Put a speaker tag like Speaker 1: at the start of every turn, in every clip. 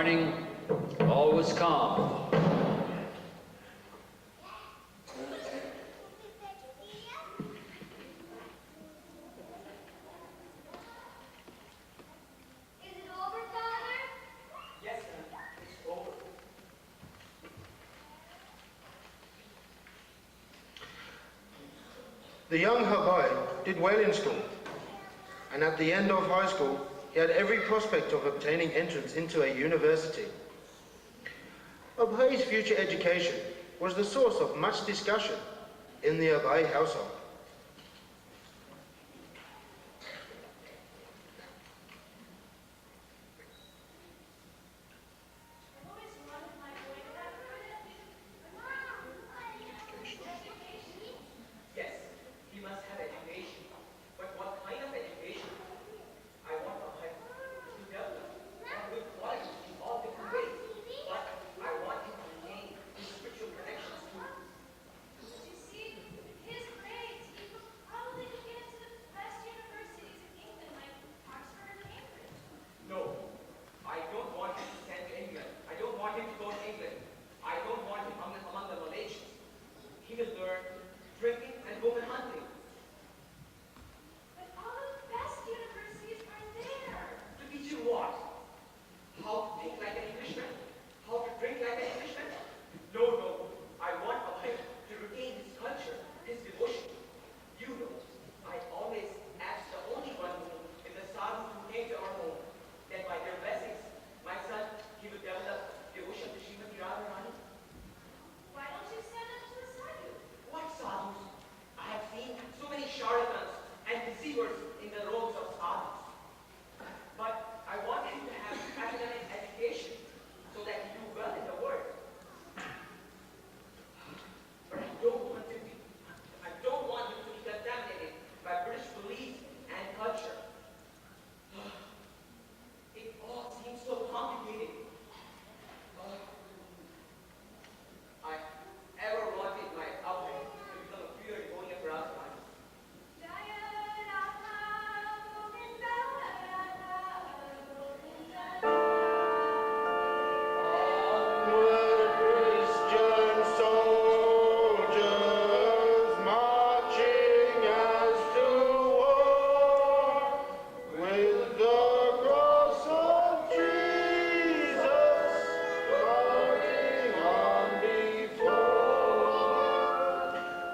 Speaker 1: morning, all was calm.
Speaker 2: The young Habai did well in school, and at the end of high school, he had every prospect of obtaining entrance into a university. Abhai's future education was the source of much discussion in the Abhai household.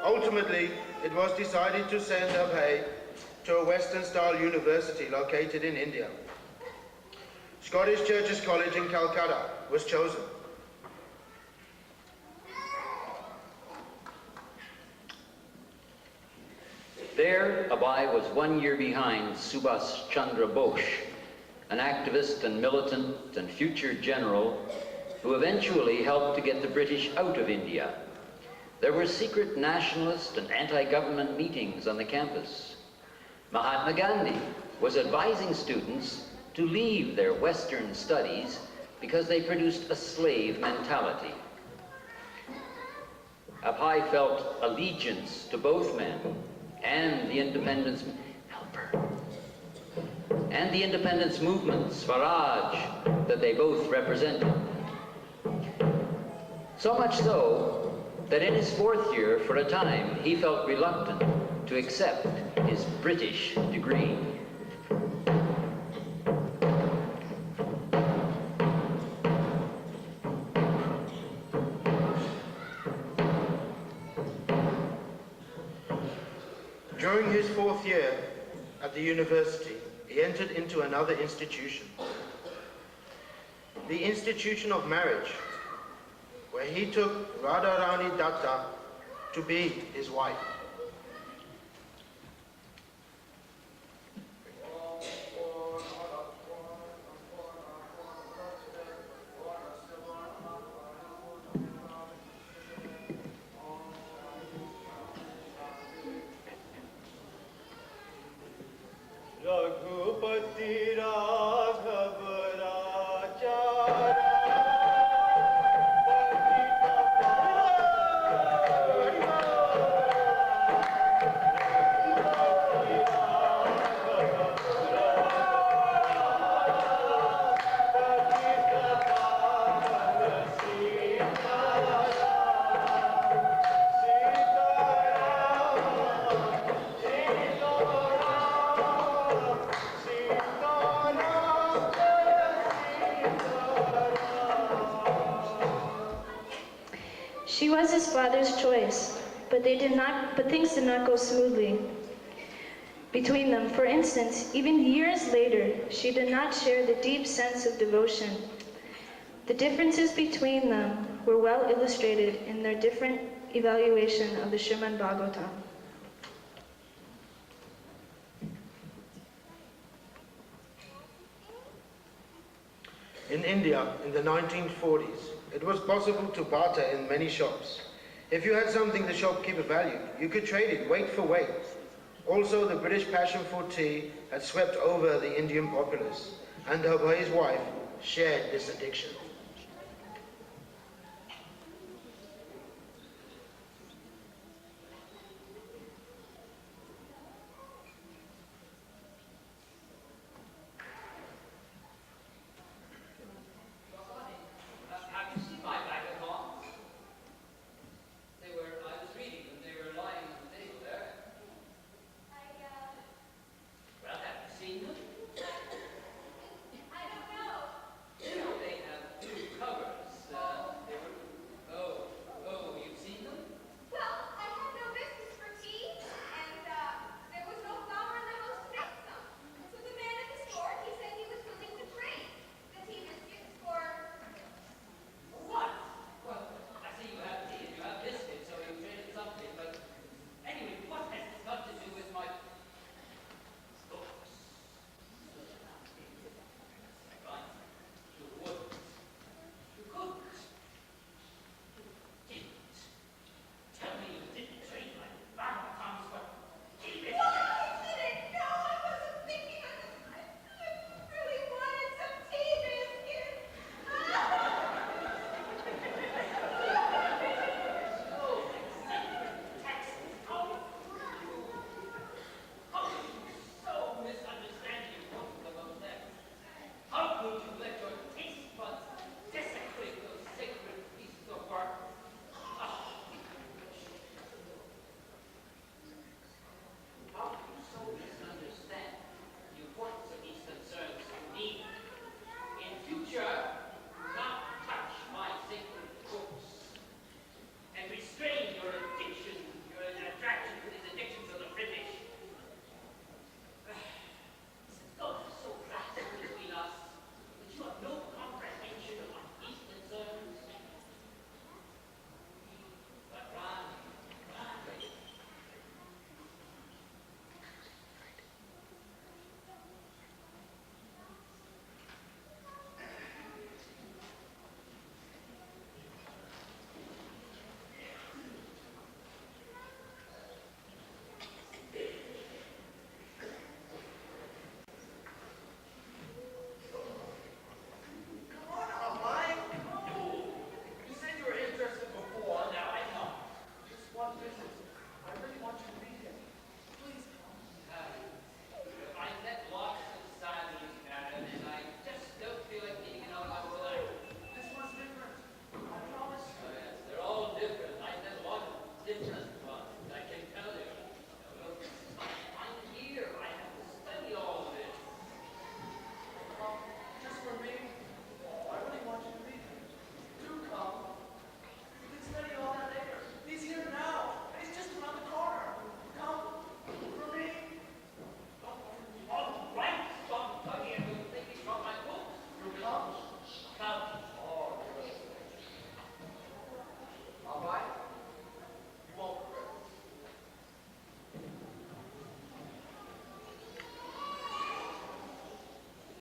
Speaker 2: Ultimately, it was decided to send Abhay to a Western-style university located in India. Scottish Churches College in Calcutta was chosen.
Speaker 1: There, Abhay was 1 year behind Subhas Chandra Bose, an activist and militant and future general who eventually helped to get the British out of India. There were secret nationalist and anti-government meetings on the campus. Mahatma Gandhi was advising students to leave their Western studies because they produced a slave mentality. Abhay felt allegiance to both men and the independence and the independence movement, Swaraj, that they both represented. So much so that in his 4th year, for a time, he felt reluctant to accept his British degree.
Speaker 2: During his 4th year at the university, he entered into another institution, the institution of marriage, where he took Radharani Datta to be his wife.
Speaker 3: Raghupati Raghav Rachara Radha-Krishna
Speaker 4: father's choice, but things did not go smoothly between them. For instance, even years later, she did not share the deep sense of devotion. The differences between them were well illustrated in their different evaluation of the Srimad Bhagavatam.
Speaker 2: In India, in the 1940s, it was possible to barter in many shops. If you had something the shopkeeper valued, you could trade it weight for weight. Also, the British passion for tea had swept over the Indian populace, and her boy's wife shared this addiction.